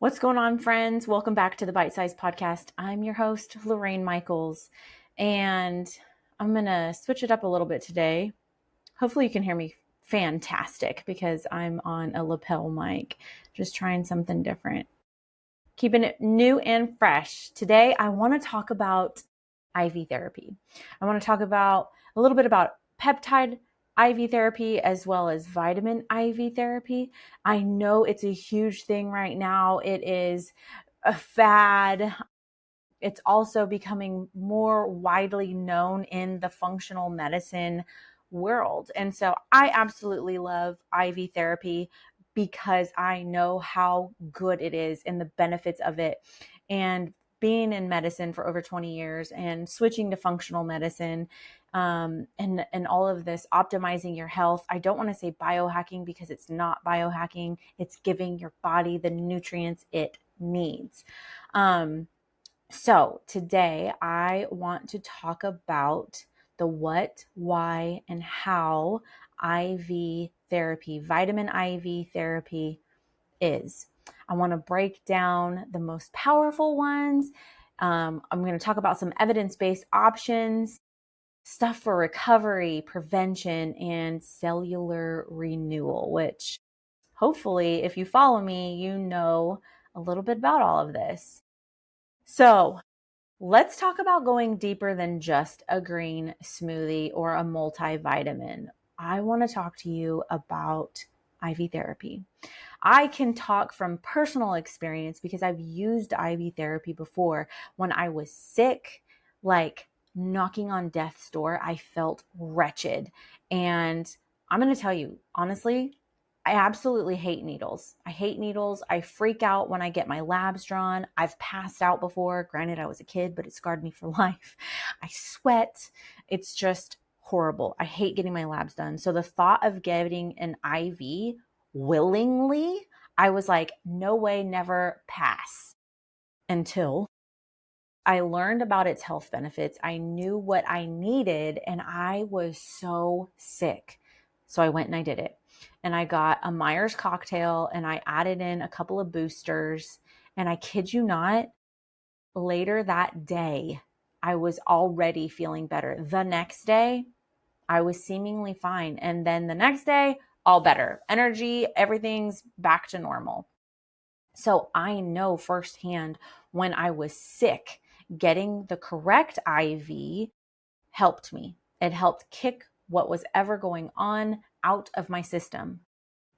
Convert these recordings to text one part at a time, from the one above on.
What's going on, friends? Welcome back to the Bite Size Podcast. I'm your host, Lorraine Michaels, and I'm going to switch it up a little bit today. Hopefully you can hear me fantastic because I'm on a lapel mic, just trying something different. Keeping it new and fresh. Today, I want to talk about IV therapy. I want to talk about a little bit about peptide IV therapy as well as vitamin IV therapy. I know it's a huge thing right now. It is a fad. It's also becoming more widely known in the functional medicine world. And so I absolutely love IV therapy because I know how good it is and the benefits of it. And being in medicine for over 20 years and switching to functional medicine and all of this optimizing your health. I don't want to say biohacking because it's not biohacking. It's giving your body the nutrients it needs. So today I want to talk about the what, why, and how IV therapy, vitamin IV therapy is. I want to break down the most powerful ones. I'm going to talk about some evidence-based options, stuff for recovery, prevention, and cellular renewal, which hopefully if you follow me, you know a little bit about all of this. So let's talk about going deeper than just a green smoothie or a multivitamin. I want to talk to you about IV therapy. I can talk from personal experience because I've used IV therapy before. When I was sick, like knocking on death's door, I felt wretched. And I'm going to tell you, honestly, I absolutely hate needles. I hate needles. I freak out when I get my labs drawn. I've passed out before. Granted, I was a kid, but it scarred me for life. I sweat. It's just horrible. I hate getting my labs done. So the thought of getting an IV willingly, I was like, no way, never, pass. Until I learned about its health benefits. I knew what I needed and I was so sick. So I went and I did it. And I got a Myers cocktail and I added in a couple of boosters. And I kid you not, later that day, I was already feeling better. The next day, I was seemingly fine. And then the next day, all better. Energy, everything's back to normal. So I know firsthand when I was sick, getting the correct IV helped me. It helped kick what was ever going on out of my system.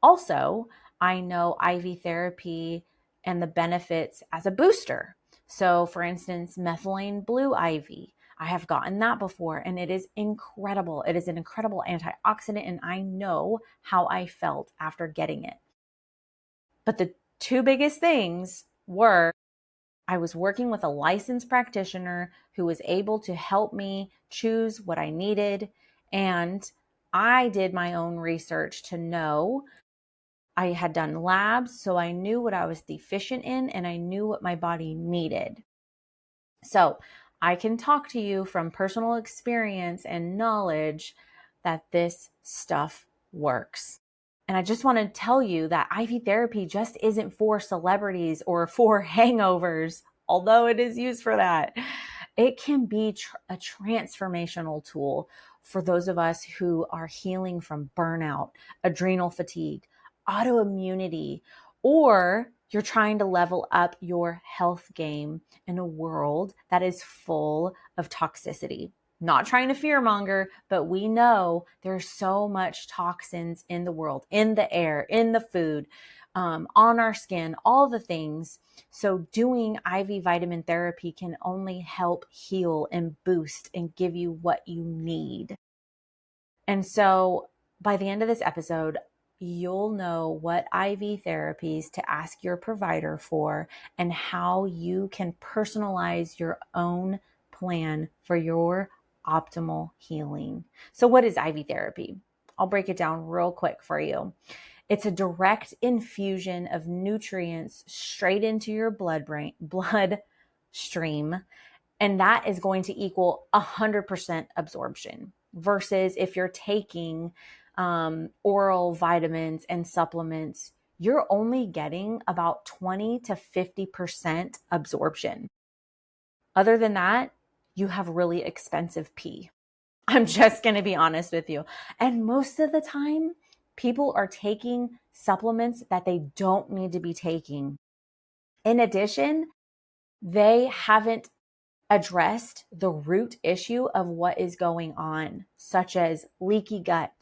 Also, I know IV therapy and the benefits as a booster. So for instance, Methylene Blue IV. I have gotten that before and it is incredible. It is an incredible antioxidant and I know how I felt after getting it. But the two biggest things were I was working with a licensed practitioner who was able to help me choose what I needed. And I did my own research to know I had done labs, so I knew what I was deficient in and I knew what my body needed. So I can talk to you from personal experience and knowledge that this stuff works. And I just want to tell you that IV therapy just isn't for celebrities or for hangovers, although it is used for that. It can be a transformational tool for those of us who are healing from burnout, adrenal fatigue, autoimmunity, or you're trying to level up your health game in a world that is full of toxicity. Not trying to fearmonger, but we know there's so much toxins in the world, in the air, in the food, on our skin, all the things. So doing IV vitamin therapy can only help heal and boost and give you what you need. And so by the end of this episode, you'll know what IV therapies to ask your provider for and how you can personalize your own plan for your optimal healing. So what is IV therapy? I'll break it down real quick for you. It's a direct infusion of nutrients straight into your bloodstream, and that is going to equal 100% absorption versus if you're taking oral vitamins and supplements, you're only getting about 20 to 50% absorption. Other than that, you have really expensive pee. I'm just going to be honest with you. And most of the time, people are taking supplements that they don't need to be taking. In addition, they haven't addressed the root issue of what is going on, such as leaky gut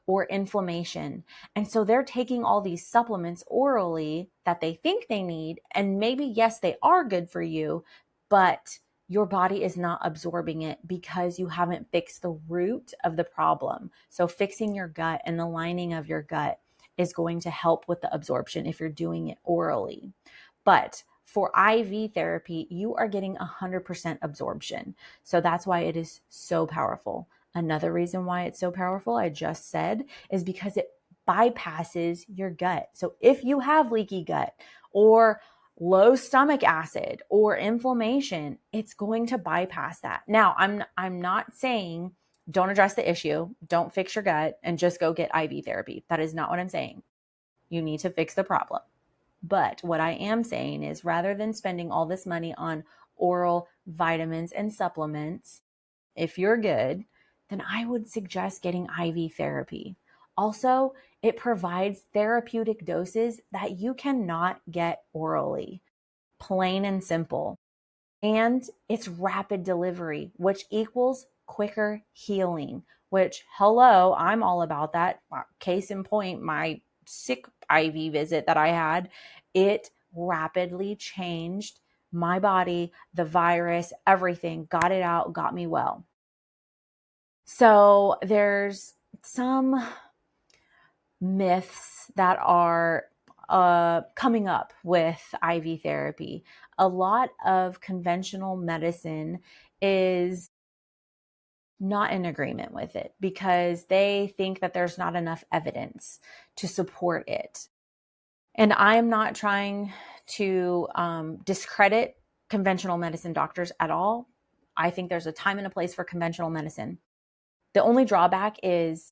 or inflammation. And so they're taking all these supplements orally that they think they need. And maybe, yes, they are good for you, but your body is not absorbing it because you haven't fixed the root of the problem. So fixing your gut and the lining of your gut is going to help with the absorption if you're doing it orally. But for IV therapy, you are getting 100% absorption. So that's why it is so powerful. Another reason why it's so powerful, I just said, is because it bypasses your gut. So if you have leaky gut or low stomach acid or inflammation, it's going to bypass that. Now, I'm not saying don't address the issue, don't fix your gut and just go get IV therapy. That is not what I'm saying. You need to fix the problem. But what I am saying is rather than spending all this money on oral vitamins and supplements, if you're good, then I would suggest getting IV therapy. Also, it provides therapeutic doses that you cannot get orally, plain and simple. And it's rapid delivery, which equals quicker healing, which, hello, I'm all about that. Case in point, my sick IV visit that I had, it rapidly changed my body, the virus, everything, got it out, got me well. So there's some myths that are coming up with IV therapy. A lot of conventional medicine is not in agreement with it because they think that there's not enough evidence to support it. And I'm not trying to discredit conventional medicine doctors at all. I think there's a time and a place for conventional medicine. The only drawback is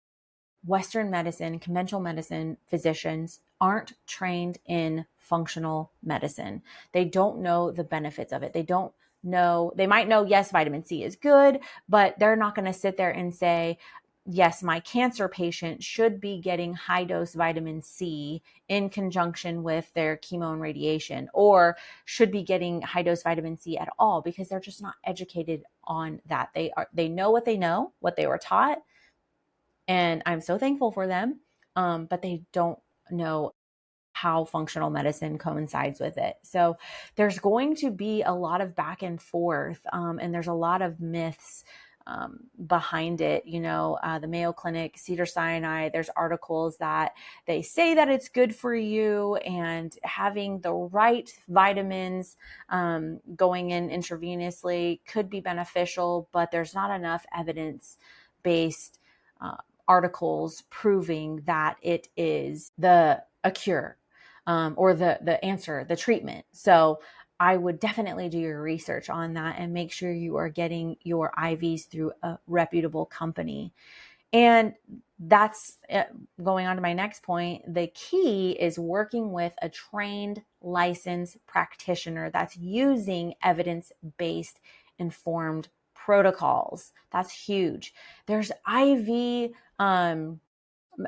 Western medicine, conventional medicine physicians aren't trained in functional medicine. They don't know the benefits of it. They don't know, they might know, yes, vitamin C is good, but they're not going to sit there and say, yes, my cancer patient should be getting high dose vitamin C in conjunction with their chemo and radiation, or should be getting high dose vitamin C at all, because they're just not educated on that. They know what they know, what they were taught, and I'm so thankful for them. But they don't know how functional medicine coincides with it. So there's going to be a lot of back and forth, and there's a lot of myths behind it. The Mayo Clinic, Cedars-Sinai, there's articles that they say that it's good for you, and having the right vitamins going in intravenously could be beneficial, but there's not enough evidence-based articles proving that it is a cure or the answer, the treatment. So I would definitely do your research on that and make sure you are getting your IVs through a reputable company. And that's going on to my next point. The key is working with a trained, licensed practitioner that's using evidence-based informed protocols. That's huge. There's IV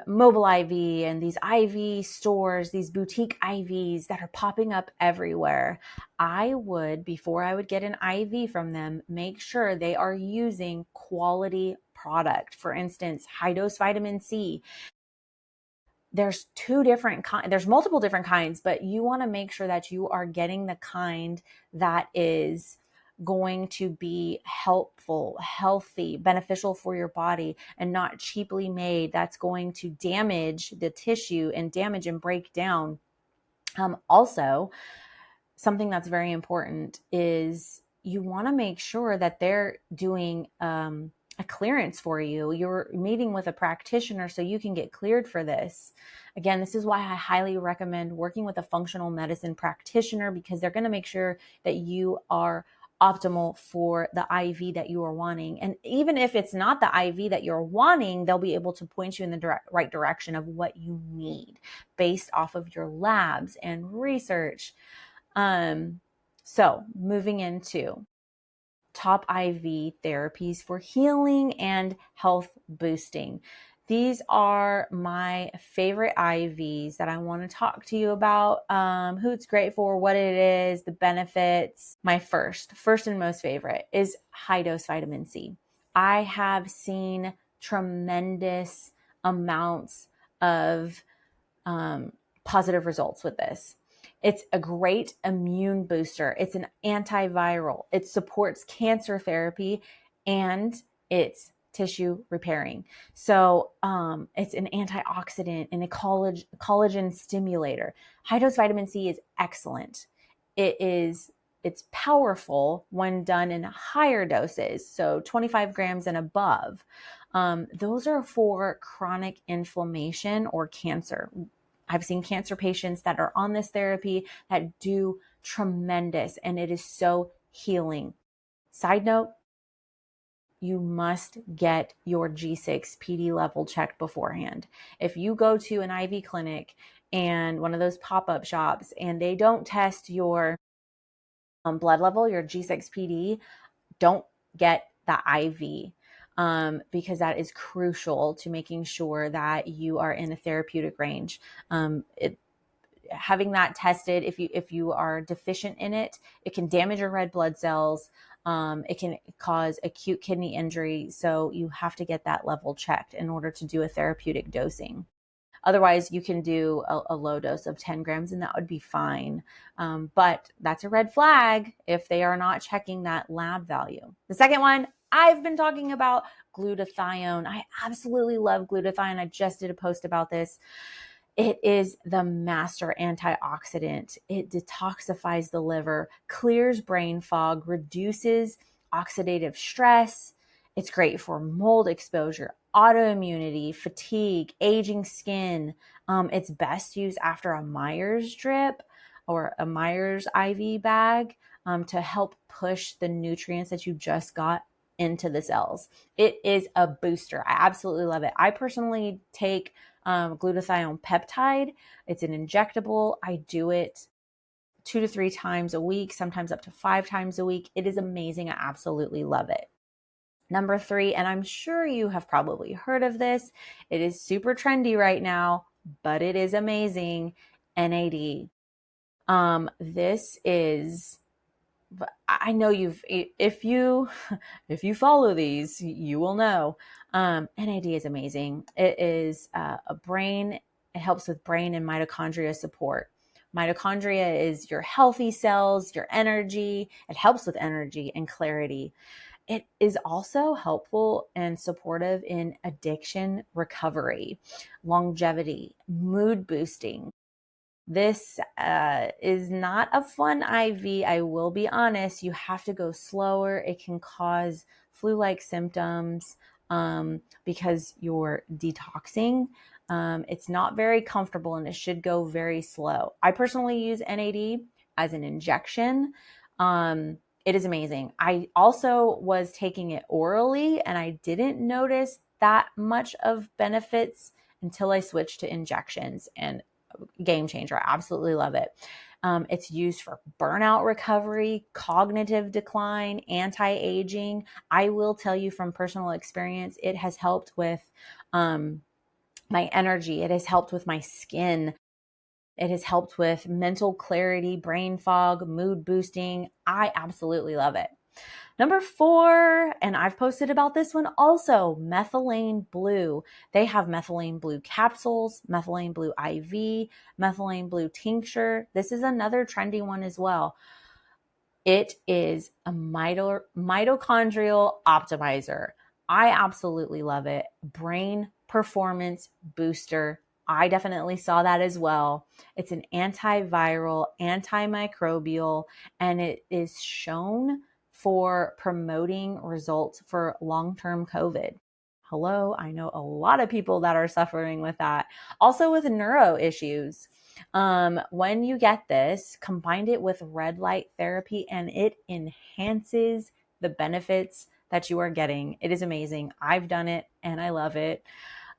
mobile IV and these IV stores, these boutique IVs that are popping up everywhere. Before I would get an IV from them, make sure they are using quality product. For instance, high dose vitamin C. There's there's multiple different kinds, but you want to make sure that you are getting the kind that is going to be helpful, healthy, beneficial for your body, and not cheaply made that's going to damage the tissue and damage and break down. Also, something that's very important is you want to make sure that they're doing a clearance for you. You're meeting with a practitioner so you can get cleared for this. Again, this is why I highly recommend working with a functional medicine practitioner, because they're going to make sure that you are optimal for the IV that you are wanting. And even if it's not the IV that you're wanting, they'll be able to point you in the right direction of what you need based off of your labs and research. So moving into top IV therapies for healing and health boosting. These are my favorite IVs that I want to talk to you about, who it's great for, what it is, the benefits. My first and most favorite is high dose vitamin C. I have seen tremendous amounts of positive results with this. It's a great immune booster. It's an antiviral. It supports cancer therapy and it's tissue repairing. So it's an antioxidant and a collagen stimulator. High dose vitamin C is excellent. It's powerful when done in higher doses, so 25 grams and above. Those are for chronic inflammation or cancer. I've seen cancer patients that are on this therapy that do tremendous, and it is so healing. Side note, you must get your G6 PD level checked beforehand. If you go to an IV clinic and one of those pop-up shops and they don't test your blood level, your G6 PD, don't get the IV. Because that is crucial to making sure that you are in a therapeutic range. Having that tested, if you are deficient in it, it can damage your red blood cells. It can cause acute kidney injury. So you have to get that level checked in order to do a therapeutic dosing. Otherwise, you can do a low dose of 10 grams and that would be fine. But that's a red flag if they are not checking that lab value. The second one, I've been talking about glutathione. I absolutely love glutathione. I just did a post about this. It is the master antioxidant. It detoxifies the liver, clears brain fog, reduces oxidative stress. It's great for mold exposure, autoimmunity, fatigue, aging skin. It's best used after a Myers drip or a Myers IV bag to help push the nutrients that you just got into the cells. It is a booster. I absolutely love it. I personally take glutathione peptide. It's an injectable. I do it 2 to 3 times a week, sometimes up to 5 times a week. It is amazing. I absolutely love it. Number 3, and I'm sure you have probably heard of this. It is super trendy right now, but it is amazing. NAD. This is, I know if you follow these, you will know. NAD is amazing. It is it helps with brain and mitochondria support. Mitochondria is your healthy cells, your energy. It helps with energy and clarity. It is also helpful and supportive in addiction recovery, longevity, mood boosting. This is not a fun IV. I will be honest. You have to go slower. It can cause flu-like symptoms because you're detoxing. It's not very comfortable and it should go very slow. I personally use NAD as an injection. It is amazing. I also was taking it orally and I didn't notice that much of benefits until I switched to injections, and game changer. I absolutely love it. It's used for burnout recovery, cognitive decline, anti-aging. I will tell you from personal experience, it has helped with my energy. It has helped with my skin. It has helped with mental clarity, brain fog, mood boosting. I absolutely love it. Number 4, and I've posted about this one also, Methylene Blue. They have Methylene Blue capsules, Methylene Blue IV, Methylene Blue tincture. This is another trendy one as well. It is a mitochondrial optimizer. I absolutely love it. Brain performance booster. I definitely saw that as well. It's an antiviral, antimicrobial, and it is shown for promoting results for long-term COVID. Hello, I know a lot of people that are suffering with that. Also with neuro issues. When you get this, combine it with red light therapy and it enhances the benefits that you are getting. It is amazing. I've done it and I love it.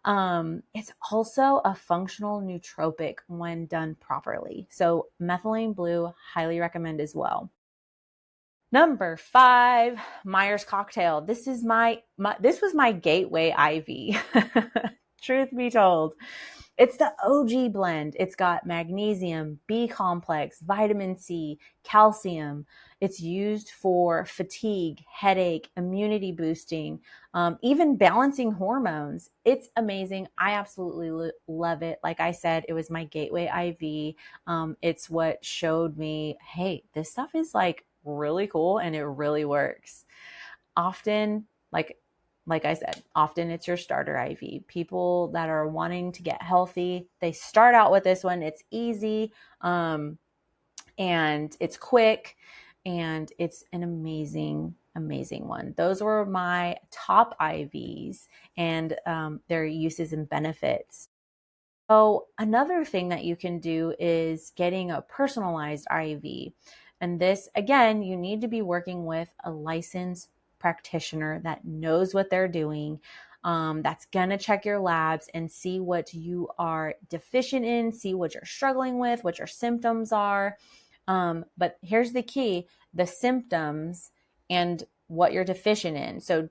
It's also a functional nootropic when done properly. So methylene blue, highly recommend as well. Number 5, Myers cocktail. This was my gateway IV. Truth be told. It's the OG blend. It's got magnesium, B complex, vitamin C, calcium. It's used for fatigue, headache, immunity boosting, even balancing hormones. It's amazing. I absolutely love it. Like I said, it was my gateway IV. It's what showed me, hey, this stuff is like really cool and it really works. Often, like I said, often it's your starter IV. People that are wanting to get healthy, they start out with this one. It's easy, and it's quick, and it's an amazing, amazing one. Those were my top IVs and their uses and benefits. So another thing that you can do is getting a personalized IV. And this, again, you need to be working with a licensed practitioner that knows what they're doing, that's going to check your labs and see what you are deficient in, see what you're struggling with, what your symptoms are. But here's the key, the symptoms and what you're deficient in. So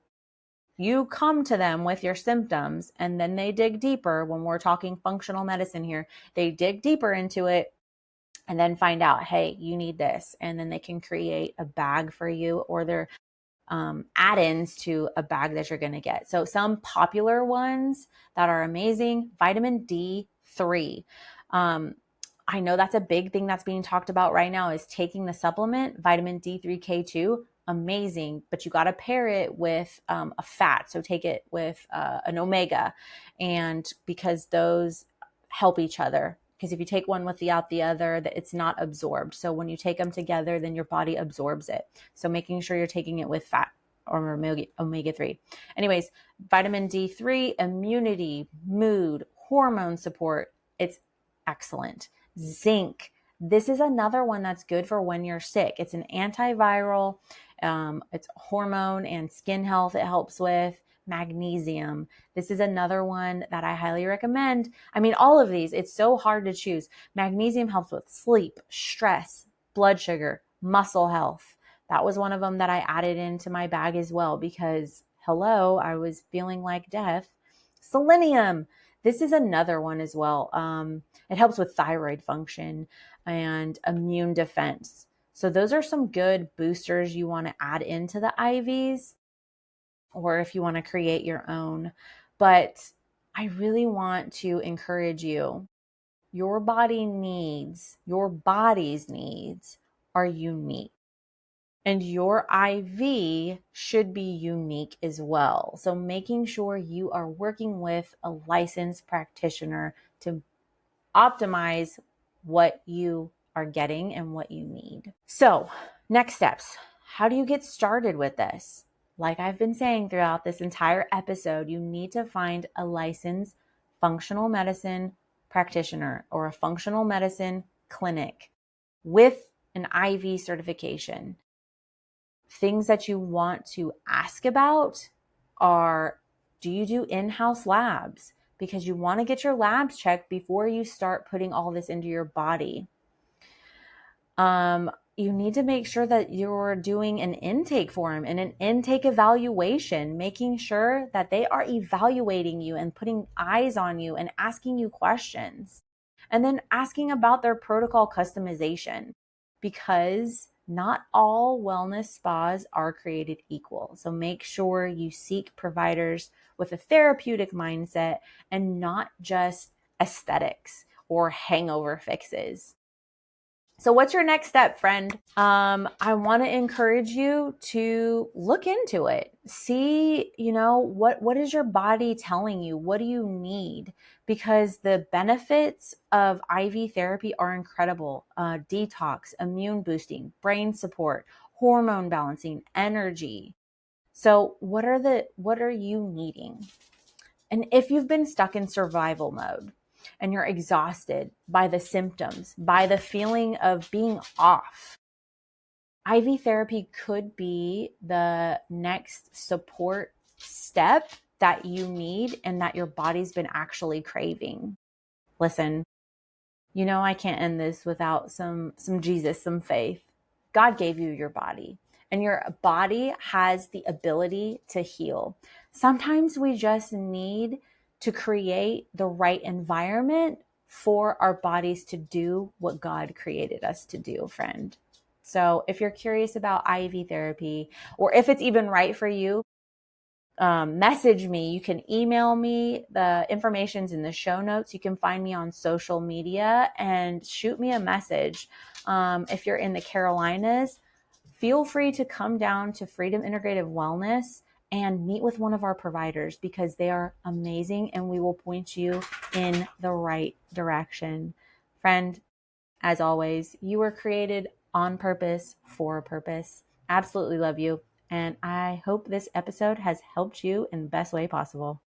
you come to them with your symptoms and then they dig deeper. When we're talking functional medicine here, they dig deeper into it and then find out, hey, you need this. And then they can create a bag for you, or their add-ins to a bag that you're going to get. So some popular ones that are amazing, vitamin D3. I know that's a big thing that's being talked about right now, is taking the supplement, vitamin D3K2, amazing, but you got to pair it with a fat. So take it with an omega, and because those help each other. Because if you take one without the other, it's not absorbed. So when you take them together, then your body absorbs it. So making sure you're taking it with fat or omega-3. Anyways, vitamin D3, immunity, mood, hormone support. It's excellent. Zinc. This is another one that's good for when you're sick. It's an antiviral. It's hormone and skin health it helps with. Magnesium. This is another one that I highly recommend. I mean, all of these, it's so hard to choose. Magnesium helps with sleep, stress, blood sugar, muscle health. That was one of them that I added into my bag as well because, hello, I was feeling like death. Selenium. This is another one as well. It helps with thyroid function and immune defense. So those are some good boosters you want to add into the IVs, or if you want to create your own. But I really want to encourage you. Your body's needs are unique. And your IV should be unique as well. So making sure you are working with a licensed practitioner to optimize what you are getting and what you need. So next steps. How do you get started with this? Like I've been saying throughout this entire episode, you need to find a licensed functional medicine practitioner or a functional medicine clinic with an IV certification. Things that you want to ask about are, do you do in-house labs? Because you want to get your labs checked before you start putting all this into your body. You need to make sure that you're doing an intake form and an intake evaluation, making sure that they are evaluating you and putting eyes on you and asking you questions. And then asking about their protocol customization, because not all wellness spas are created equal. So make sure you seek providers with a therapeutic mindset and not just aesthetics or hangover fixes. So what's your next step, friend? I want to encourage you to look into it. See, what is your body telling you? What do you need? Because the benefits of IV therapy are incredible. Detox, immune boosting, brain support, hormone balancing, energy. So what are you needing? And if you've been stuck in survival mode, and you're exhausted by the symptoms, by the feeling of being off, IV therapy could be the next support step that you need and that your body's been actually craving. Listen, I can't end this without some Jesus, some faith. God gave you your body, and your body has the ability to heal. Sometimes we just need to create the right environment for our bodies to do what God created us to do, friend. So if you're curious about IV therapy, or if it's even right for you, message me. You can email me. The information's in the show notes. You can find me on social media and shoot me a message. If you're in the Carolinas, feel free to come down to Freedom Integrative Wellness and meet with one of our providers, because they are amazing and we will point you in the right direction. Friend, as always, you were created on purpose for a purpose. Absolutely love you. And I hope this episode has helped you in the best way possible.